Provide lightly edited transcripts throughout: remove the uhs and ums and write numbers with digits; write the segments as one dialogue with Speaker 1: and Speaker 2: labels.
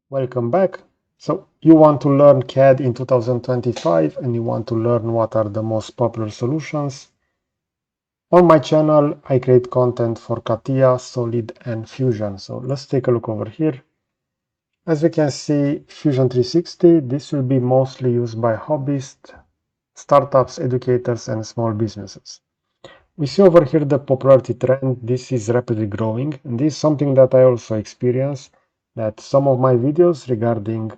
Speaker 1: Welcome back. So you want to learn CAD in 2025 and you want to learn what are the most popular solutions. On my channel, I create content for CATIA, Solid and Fusion. So let's take a look over here. As we can see, Fusion 360, this will be mostly used by hobbyists, startups, educators and small businesses. We see over here the popularity trend. This is rapidly growing, and this is something that I also experience, that some of my videos regarding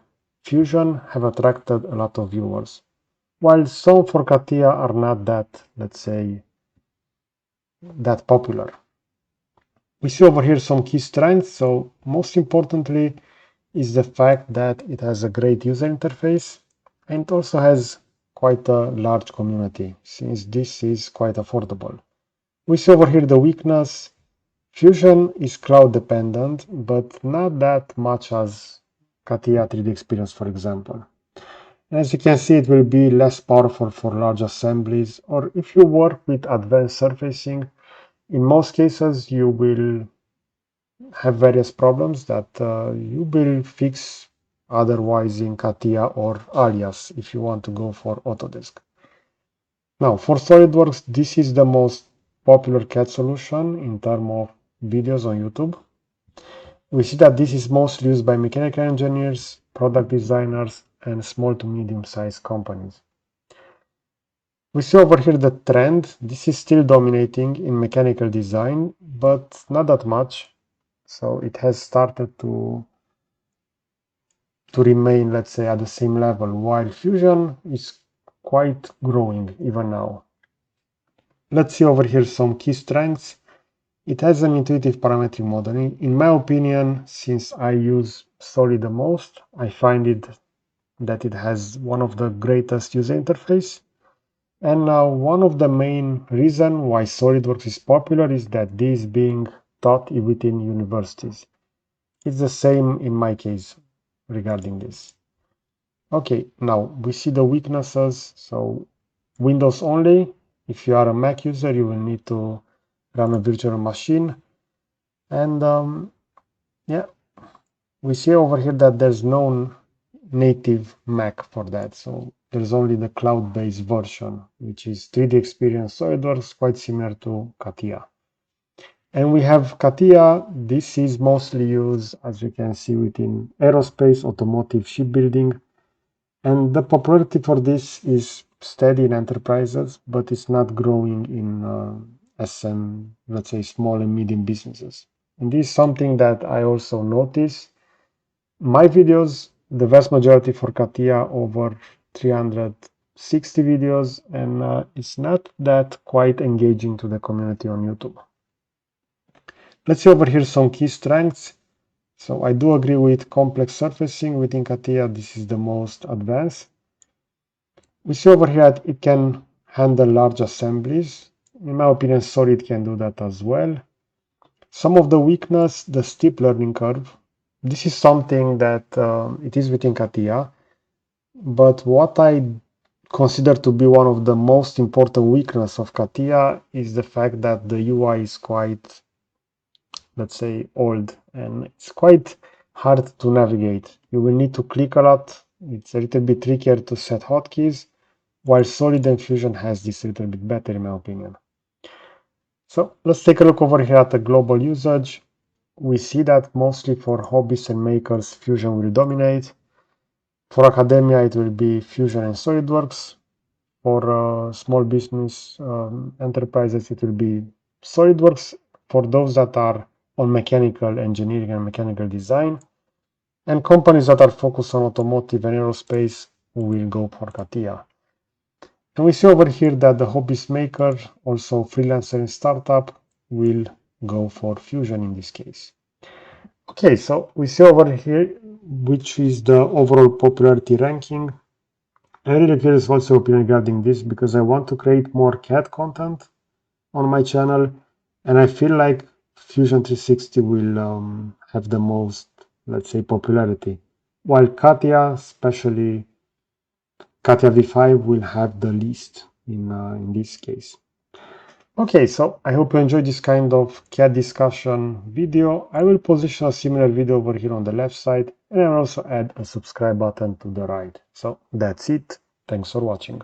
Speaker 1: Fusion have attracted a lot of viewers, while some for CATIA are not that, let's say, that popular. We see over here some key strengths. So most importantly is the fact that it has a great user interface and it also has quite a large community, since this is quite affordable. We see over here the weakness. Fusion is cloud dependent, but not that much as CATIA 3D Experience, for example. As you can see, it will be less powerful for large assemblies, or if you work with advanced surfacing, in most cases you will have various problems that you will fix otherwise in CATIA or Alias if you want to go for Autodesk. Now, for SolidWorks, this is the most popular CAD solution in terms of videos on YouTube. We see that this is mostly used by mechanical engineers, product designers, and small to medium-sized companies. We see over here the trend. This is still dominating in mechanical design, but not that much. So it has started to remain, let's say, at the same level, while Fusion is quite growing even now. Let's see over here some key strengths. It has an intuitive parametric modeling. In my opinion, since I use Solid the most, I find it that it has one of the greatest user interface. And now one of the main reasons why SolidWorks is popular is that this is being taught within universities. It's the same in my case regarding this. Okay, now we see the weaknesses. So Windows only. If you are a Mac user, you will need to run a virtual machine. And yeah, we see over here that there's no native Mac for that. So there's only the cloud-based version, which is 3D Experience SolidWorks, quite similar to CATIA. And we have CATIA. This is mostly used, as you can see, within aerospace, automotive, shipbuilding. And the popularity for this is steady in enterprises, but it's not growing in SM, let's say, small and medium businesses. And this is something that I also notice. My videos, the vast majority for CATIA, over 360 videos, and it's not that quite engaging to the community on YouTube. Let's see over here some key strengths. So I do agree with complex surfacing within CATIA. This is the most advanced. We see over here that it can handle large assemblies. In my opinion, Solid can do that as well. Some of the weakness, the steep learning curve. This is something that it is within CATIA, but what I consider to be one of the most important weakness of CATIA is the fact that the UI is quite, let's say, old, and it's quite hard to navigate. You will need to click a lot. It's a little bit trickier to set hotkeys, while Solid and Fusion has this a little bit better in my opinion. So let's take a look over here at the global usage. We see that mostly for hobbies and makers, Fusion will dominate. For academia, it will be Fusion and SolidWorks. For small business enterprises, it will be SolidWorks. For those that are on mechanical engineering and mechanical design, and companies that are focused on automotive and aerospace will go for CATIA. And we see over here that the hobbyist maker, also freelancer and startup, will go for Fusion in this case. Okay, so we see over here which is the overall popularity ranking. I'm really curious what's your opinion regarding this, because I want to create more CAD content on my channel, and I feel like Fusion 360 will have the most, let's say, popularity, while CATIA, especially CATIA V5, will have the least in this case. Okay, so I hope you enjoyed this kind of CAD discussion video. I will position a similar video over here on the left side, and I will also add a subscribe button to the right. So that's it. Thanks for watching.